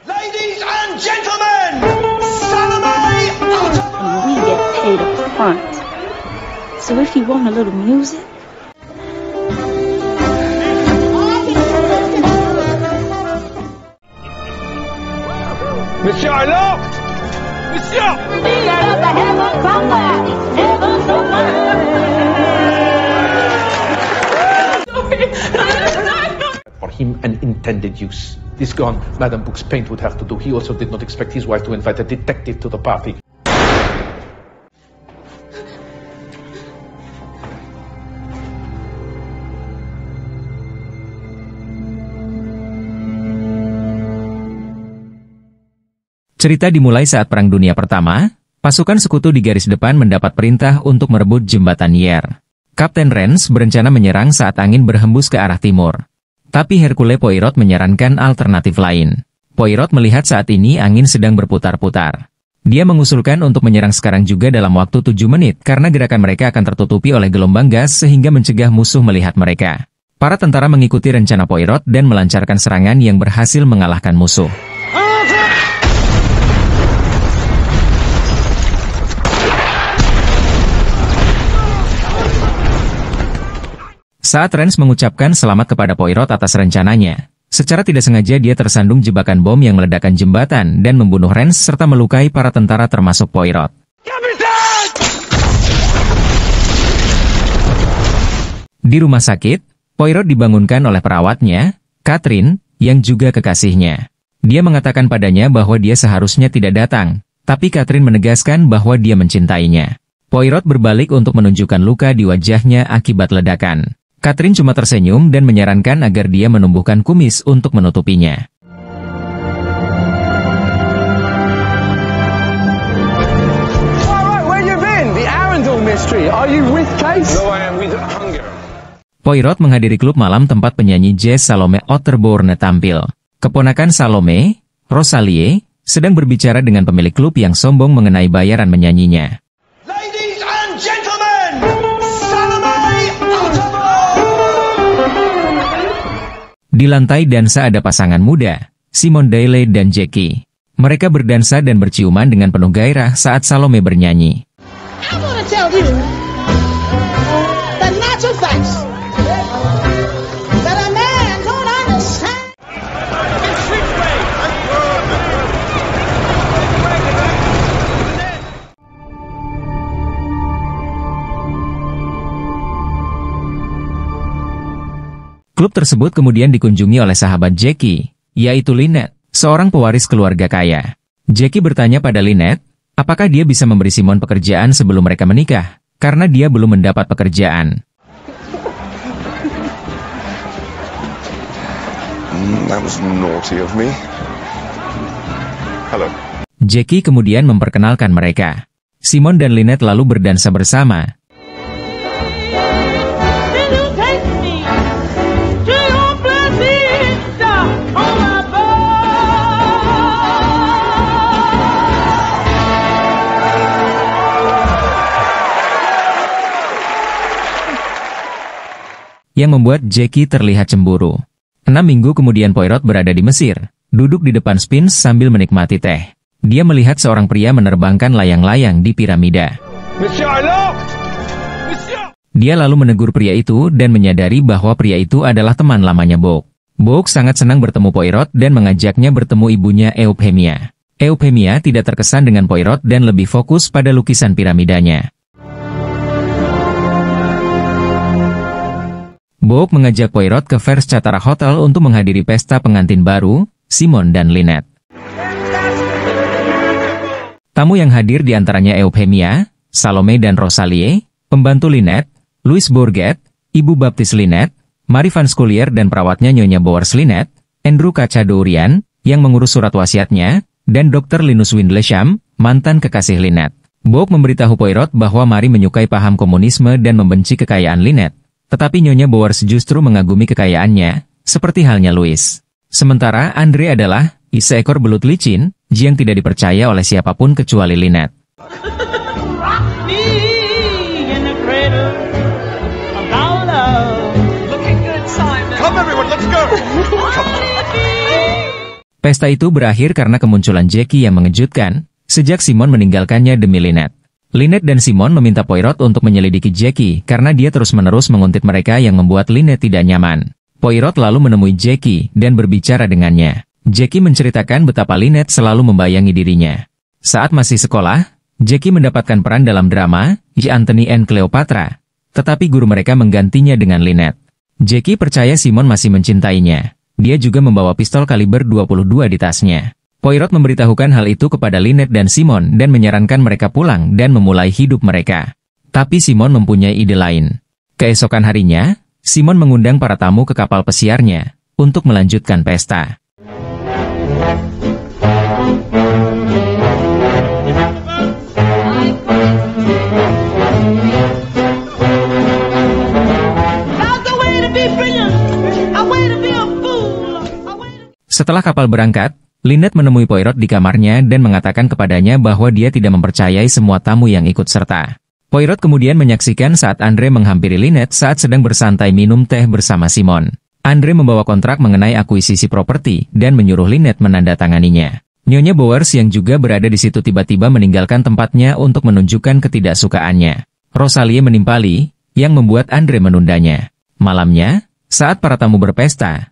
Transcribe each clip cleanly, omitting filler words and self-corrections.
Ladies and gentlemen, Salome And we get paid up front. So if you want a little music, Monsieur Hulot! Monsieur! For him, an intended use. This gone, Madame Book's paint would have to do. He also did not expect his wife to invite a detective to the party. Cerita dimulai saat Perang Dunia Pertama, pasukan sekutu di garis depan mendapat perintah untuk merebut jembatan Yer. Kapten Renz berencana menyerang saat angin berhembus ke arah timur. Tapi Hercule Poirot menyarankan alternatif lain. Poirot melihat saat ini angin sedang berputar-putar. Dia mengusulkan untuk menyerang sekarang juga dalam waktu 7 menit karena gerakan mereka akan tertutupi oleh gelombang gas sehingga mencegah musuh melihat mereka. Para tentara mengikuti rencana Poirot dan melancarkan serangan yang berhasil mengalahkan musuh. Saat Renz mengucapkan selamat kepada Poirot atas rencananya, secara tidak sengaja dia tersandung jebakan bom yang meledakkan jembatan dan membunuh Renz serta melukai para tentara termasuk Poirot. Di rumah sakit, Poirot dibangunkan oleh perawatnya, Catherine, yang juga kekasihnya. Dia mengatakan padanya bahwa dia seharusnya tidak datang, tapi Catherine menegaskan bahwa dia mencintainya. Poirot berbalik untuk menunjukkan luka di wajahnya akibat ledakan. Catherine cuma tersenyum dan menyarankan agar dia menumbuhkan kumis untuk menutupinya. Poirot menghadiri klub malam tempat penyanyi jazz Salome Otterbourne tampil. Keponakan Salome, Rosalie, sedang berbicara dengan pemilik klub yang sombong mengenai bayaran menyanyinya. Di lantai dansa ada pasangan muda, Simone Dailey dan Jackie. Mereka berdansa dan berciuman dengan penuh gairah saat Salome bernyanyi. Klub tersebut kemudian dikunjungi oleh sahabat Jackie, yaitu Lynette, seorang pewaris keluarga kaya. Jackie bertanya pada Lynette, apakah dia bisa memberi Simone pekerjaan sebelum mereka menikah, karena dia belum mendapat pekerjaan. That was naughty of me. Hello. Jackie kemudian memperkenalkan mereka. Simone dan Lynette lalu berdansa bersama. Yang membuat Jackie terlihat cemburu. 6 minggu kemudian Poirot berada di Mesir, duduk di depan Sphinx sambil menikmati teh. Dia melihat seorang pria menerbangkan layang-layang di piramida. Dia lalu menegur pria itu dan menyadari bahwa pria itu adalah teman lamanya Bogue. Bogue sangat senang bertemu Poirot dan mengajaknya bertemu ibunya Euphemia. Euphemia tidak terkesan dengan Poirot dan lebih fokus pada lukisan piramidanya. Bogue mengajak Poirot ke Vercatara Hotel untuk menghadiri pesta pengantin baru, Simone dan Lynette. Tamu yang hadir diantaranya Euphemia, Salome dan Rosalie, pembantu Lynette, Louis Bourget, Ibu Baptis Lynette, Marie Van Scollier dan perawatnya Nyonya Bowers Lynette, Andrew Cachadorian, yang mengurus surat wasiatnya, dan Dr. Linus Windlesham, mantan kekasih Lynette. Bogue memberitahu Poirot bahwa Marie menyukai paham komunisme dan membenci kekayaan Lynette. Tetapi Nyonya Bowers justru mengagumi kekayaannya, seperti halnya Louis. Sementara Andre adalah seekor belut licin yang tidak dipercaya oleh siapapun kecuali Lynette. Come everyone, let's go! Pesta itu berakhir karena kemunculan Jackie yang mengejutkan sejak Simon meninggalkannya demi Lynette. Lynette dan Simon meminta Poirot untuk menyelidiki Jackie karena dia terus-menerus menguntit mereka yang membuat Lynette tidak nyaman. Poirot lalu menemui Jackie dan berbicara dengannya. Jackie menceritakan betapa Lynette selalu membayangi dirinya. Saat masih sekolah, Jackie mendapatkan peran dalam drama Antony and Cleopatra, tetapi guru mereka menggantinya dengan Lynette. Jackie percaya Simon masih mencintainya. Dia juga membawa pistol kaliber 22 di tasnya. Poirot memberitahukan hal itu kepada Lynette dan Simon dan menyarankan mereka pulang dan memulai hidup mereka. Tapi Simon mempunyai ide lain. Keesokan harinya, Simon mengundang para tamu ke kapal pesiarnya untuk melanjutkan pesta. Setelah kapal berangkat, Lynette menemui Poirot di kamarnya dan mengatakan kepadanya bahwa dia tidak mempercayai semua tamu yang ikut serta. Poirot kemudian menyaksikan saat Andre menghampiri Lynette saat sedang bersantai minum teh bersama Simon. Andre membawa kontrak mengenai akuisisi properti dan menyuruh Lynette menandatanganinya. Nyonya Bowers yang juga berada di situ tiba-tiba meninggalkan tempatnya untuk menunjukkan ketidaksukaannya. Rosalie menimpali, yang membuat Andre menundanya. Malamnya, saat para tamu berpesta,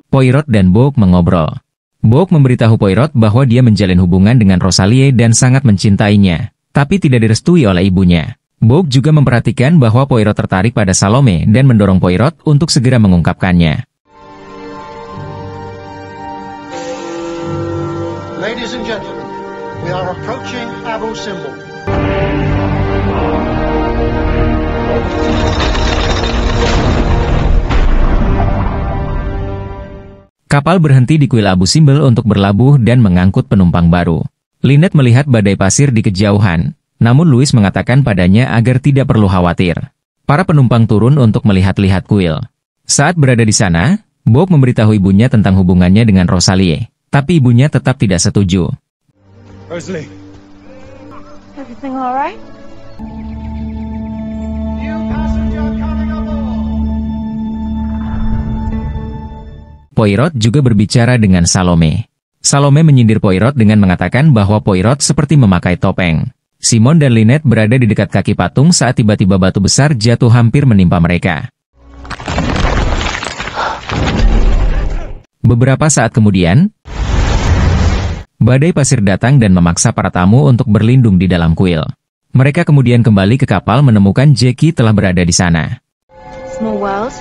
Poirot dan Bogue mengobrol. Bogue memberitahu Poirot bahwa dia menjalin hubungan dengan Rosalie dan sangat mencintainya, tapi tidak direstui oleh ibunya. Bogue juga memperhatikan bahwa Poirot tertarik pada Salome dan mendorong Poirot untuk segera mengungkapkannya. Ladies and gentlemen, we are approaching Abu Simbel. Kapal berhenti di kuil Abu Simbel untuk berlabuh dan mengangkut penumpang baru. Lynette melihat badai pasir di kejauhan, namun Louis mengatakan padanya agar tidak perlu khawatir. Para penumpang turun untuk melihat-lihat kuil. Saat berada di sana, Bogue memberitahu ibunya tentang hubungannya dengan Rosalie, tapi ibunya tetap tidak setuju. Rosalie. Everything all right? New passenger coming aboard. Poirot juga berbicara dengan Salome. Salome menyindir Poirot dengan mengatakan bahwa Poirot seperti memakai topeng. Simon dan Lynette berada di dekat kaki patung saat tiba-tiba batu besar jatuh hampir menimpa mereka. Beberapa saat kemudian, badai pasir datang dan memaksa para tamu untuk berlindung di dalam kuil. Mereka kemudian kembali ke kapal menemukan Jackie telah berada di sana. Small world.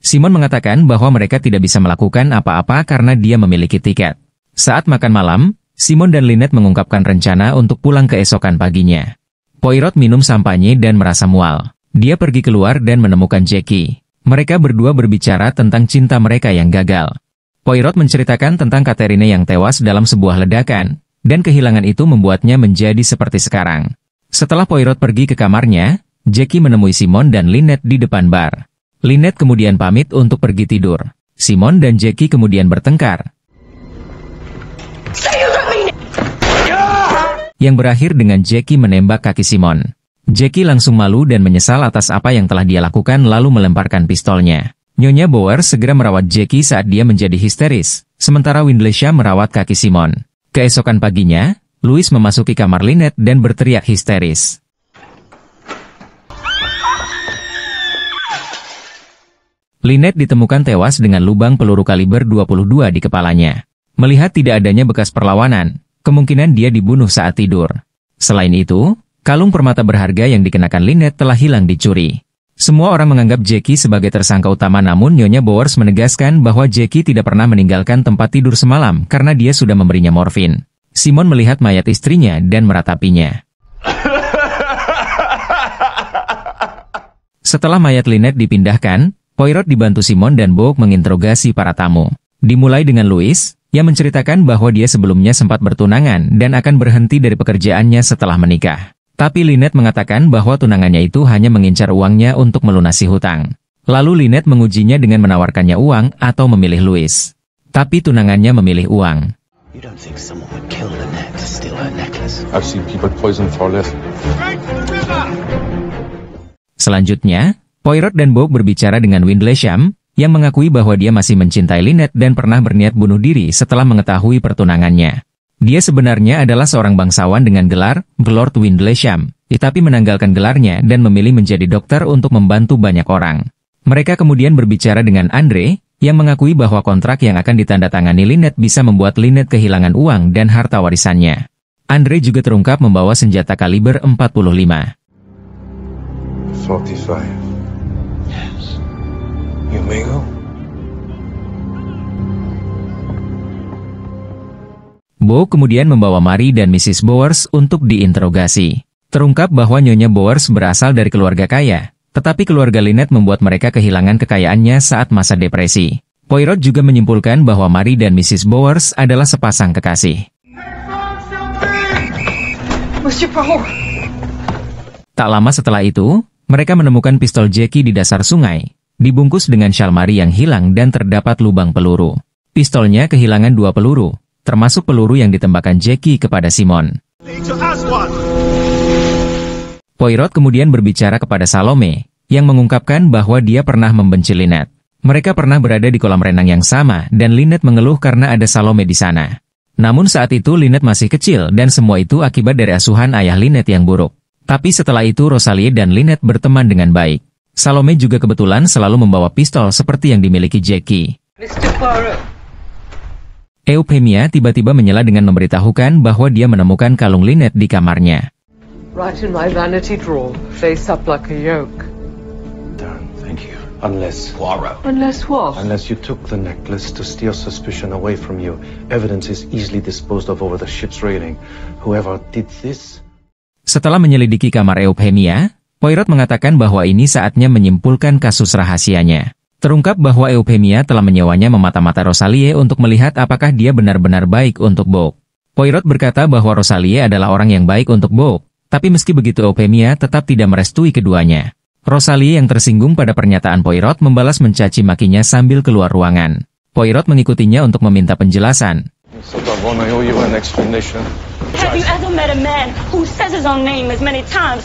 Simon mengatakan bahwa mereka tidak bisa melakukan apa-apa karena dia memiliki tiket. Saat makan malam, Simon dan Lynette mengungkapkan rencana untuk pulang keesokan paginya. Poirot minum sampanye dan merasa mual. Dia pergi keluar dan menemukan Jackie. Mereka berdua berbicara tentang cinta mereka yang gagal. Poirot menceritakan tentang Catherine yang tewas dalam sebuah ledakan, dan kehilangan itu membuatnya menjadi seperti sekarang. Setelah Poirot pergi ke kamarnya, Jackie menemui Simon dan Lynette di depan bar. Lynette kemudian pamit untuk pergi tidur. Simon dan Jackie kemudian bertengkar, yang berakhir dengan Jackie menembak kaki Simon. Jackie langsung malu dan menyesal atas apa yang telah dia lakukan lalu melemparkan pistolnya. Nyonya Bowers segera merawat Jackie saat dia menjadi histeris, sementara Windlesham merawat kaki Simon. Keesokan paginya, Louis memasuki kamar Lynette dan berteriak histeris. Lynette ditemukan tewas dengan lubang peluru kaliber 22 di kepalanya. Melihat tidak adanya bekas perlawanan, kemungkinan dia dibunuh saat tidur. Selain itu, kalung permata berharga yang dikenakan Lynette telah hilang dicuri. Semua orang menganggap Jackie sebagai tersangka utama, namun Nyonya Bowers menegaskan bahwa Jackie tidak pernah meninggalkan tempat tidur semalam karena dia sudah memberinya morfin. Simon melihat mayat istrinya dan meratapinya. Setelah mayat Lynette dipindahkan, Poirot dibantu Simon dan Bogue menginterogasi para tamu. Dimulai dengan Louis, yang menceritakan bahwa dia sebelumnya sempat bertunangan dan akan berhenti dari pekerjaannya setelah menikah. Tapi Lynette mengatakan bahwa tunangannya itu hanya mengincar uangnya untuk melunasi hutang. Lalu Lynette mengujinya dengan menawarkannya uang atau memilih Louis. Tapi tunangannya memilih uang. You don't think someone would kill Lynette to steal her necklace? I've seen people poison for less. Selanjutnya, Poirot dan Bogue berbicara dengan Windlesham, yang mengakui bahwa dia masih mencintai Lynette dan pernah berniat bunuh diri setelah mengetahui pertunangannya. Dia sebenarnya adalah seorang bangsawan dengan gelar Lord Windlesham, tetapi menanggalkan gelarnya dan memilih menjadi dokter untuk membantu banyak orang. Mereka kemudian berbicara dengan Andre, yang mengakui bahwa kontrak yang akan ditandatangani Lynette bisa membuat Lynette kehilangan uang dan harta warisannya. Andre juga terungkap membawa senjata kaliber 45. 45. Yes. You may go. Bogue kemudian membawa Mary dan Mrs. Bowers untuk diinterogasi. Terungkap bahwa Nyonya Bowers berasal dari keluarga kaya, tetapi keluarga Lynette membuat mereka kehilangan kekayaannya saat masa depresi. Poirot juga menyimpulkan bahwa Mary dan Mrs. Bowers adalah sepasang kekasih. Tak lama setelah itu, mereka menemukan pistol Jackie di dasar sungai, dibungkus dengan syal Mary yang hilang dan terdapat lubang peluru. Pistolnya kehilangan 2 peluru, termasuk peluru yang ditembakkan Jackie kepada Simon. Poirot kemudian berbicara kepada Salome, yang mengungkapkan bahwa dia pernah membenci Lynette. Mereka pernah berada di kolam renang yang sama dan Lynette mengeluh karena ada Salome di sana. Namun saat itu Lynette masih kecil dan semua itu akibat dari asuhan ayah Lynette yang buruk. Tapi setelah itu Rosalie dan Lynette berteman dengan baik. Salome juga kebetulan selalu membawa pistol seperti yang dimiliki Jackie. Euphemia tiba-tiba menyela dengan memberitahukan bahwa dia menemukan kalung Lynette di kamarnya. Right in my vanity drawer, face up like a yoke. Darn, thank you. Unless... Poirot. Unless what? Unless you took the necklace to steer suspicion away from you, evidence is easily disposed of over the ship's railing. Whoever did this... Setelah menyelidiki kamar Euphemia, Poirot mengatakan bahwa ini saatnya menyimpulkan kasus rahasianya. Terungkap bahwa Euphemia telah menyewanya memata-mata Rosalie untuk melihat apakah dia benar-benar baik untuk Bogue. Poirot berkata bahwa Rosalie adalah orang yang baik untuk Bogue, tapi meski begitu Euphemia tetap tidak merestui keduanya. Rosalie yang tersinggung pada pernyataan Poirot membalas mencaci makinya sambil keluar ruangan. Poirot mengikutinya untuk meminta penjelasan. Have you ever met a man who says his own name as many times?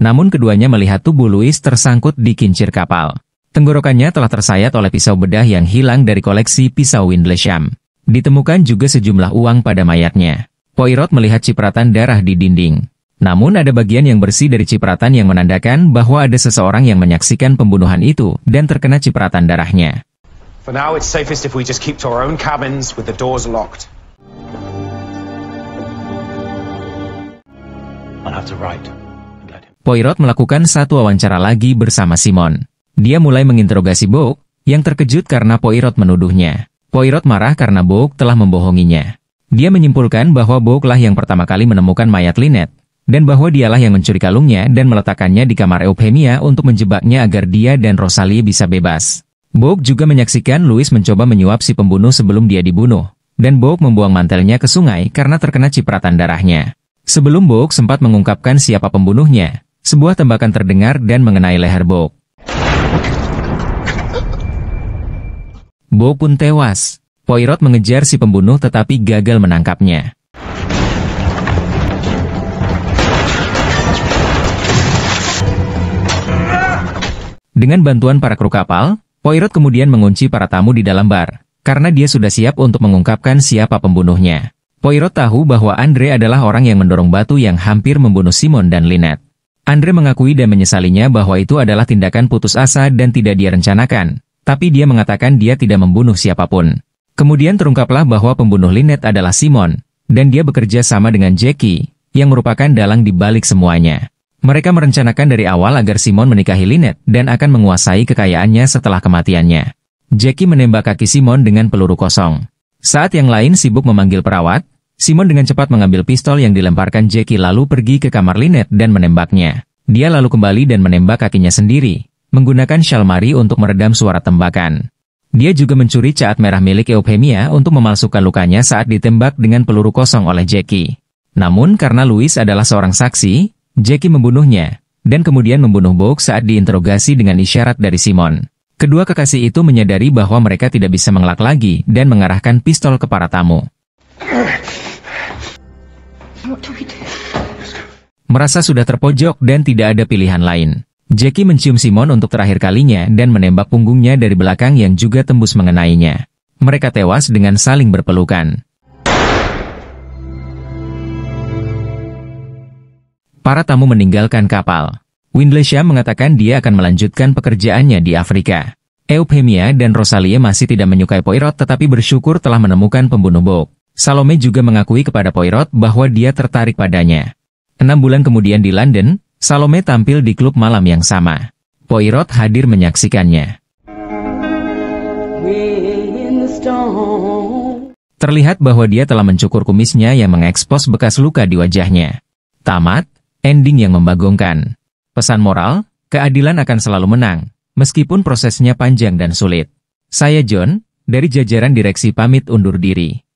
Namun keduanya melihat tubuh Louis tersangkut di kincir kapal. Tenggorokannya telah tersayat oleh pisau bedah yang hilang dari koleksi pisau Windlesham. Ditemukan juga sejumlah uang pada mayatnya. Poirot melihat cipratan darah di dinding. Namun ada bagian yang bersih dari cipratan yang menandakan bahwa ada seseorang yang menyaksikan pembunuhan itu dan terkena cipratan darahnya. For now, it's safest if we just keep to our own cabins with the doors locked. I'll have to write. Poirot melakukan satu wawancara lagi bersama Simon. Dia mulai menginterogasi Bogue, yang terkejut karena Poirot menuduhnya. Poirot marah karena Bogue telah membohonginya. Dia menyimpulkan bahwa Bogue lah yang pertama kali menemukan mayat Lynette, dan bahwa dialah yang mencuri kalungnya dan meletakkannya di kamar Euphemia untuk menjebaknya agar dia dan Rosalie bisa bebas. Bogue juga menyaksikan Louis mencoba menyuap si pembunuh sebelum dia dibunuh, dan Bogue membuang mantelnya ke sungai karena terkena cipratan darahnya. Sebelum Bogue sempat mengungkapkan siapa pembunuhnya, sebuah tembakan terdengar dan mengenai leher Bogue. Bogue pun tewas. Poirot mengejar si pembunuh tetapi gagal menangkapnya. Dengan bantuan para kru kapal, Poirot kemudian mengunci para tamu di dalam bar, karena dia sudah siap untuk mengungkapkan siapa pembunuhnya. Poirot tahu bahwa Andre adalah orang yang mendorong batu yang hampir membunuh Simon dan Lynette. Andre mengakui dan menyesalinya bahwa itu adalah tindakan putus asa dan tidak dia rencanakan, tapi dia mengatakan dia tidak membunuh siapapun. Kemudian terungkaplah bahwa pembunuh Lynette adalah Simon, dan dia bekerja sama dengan Jackie, yang merupakan dalang di balik semuanya. Mereka merencanakan dari awal agar Simon menikahi Lynette dan akan menguasai kekayaannya setelah kematiannya. Jackie menembak kaki Simon dengan peluru kosong. Saat yang lain sibuk memanggil perawat, Simon dengan cepat mengambil pistol yang dilemparkan Jackie lalu pergi ke kamar Lynette dan menembaknya. Dia lalu kembali dan menembak kakinya sendiri, menggunakan syal Mary untuk meredam suara tembakan. Dia juga mencuri cat merah milik Euphemia untuk memalsukan lukanya saat ditembak dengan peluru kosong oleh Jackie. Namun karena Louis adalah seorang saksi, Jackie membunuhnya, dan kemudian membunuh Book saat diinterogasi dengan isyarat dari Simon. Kedua kekasih itu menyadari bahwa mereka tidak bisa mengelak lagi dan mengarahkan pistol ke para tamu. Merasa sudah terpojok dan tidak ada pilihan lain, Jackie mencium Simon untuk terakhir kalinya dan menembak punggungnya dari belakang yang juga tembus mengenainya. Mereka tewas dengan saling berpelukan. Para tamu meninggalkan kapal. Windlesham mengatakan dia akan melanjutkan pekerjaannya di Afrika. Euphemia dan Rosalie masih tidak menyukai Poirot tetapi bersyukur telah menemukan pembunuh Book. Salome juga mengakui kepada Poirot bahwa dia tertarik padanya. 6 bulan kemudian di London, Salome tampil di klub malam yang sama. Poirot hadir menyaksikannya. Terlihat bahwa dia telah mencukur kumisnya yang mengekspos bekas luka di wajahnya. Tamat, ending yang membagongkan. Pesan moral, keadilan akan selalu menang, meskipun prosesnya panjang dan sulit. Saya John, dari jajaran direksi pamit undur diri.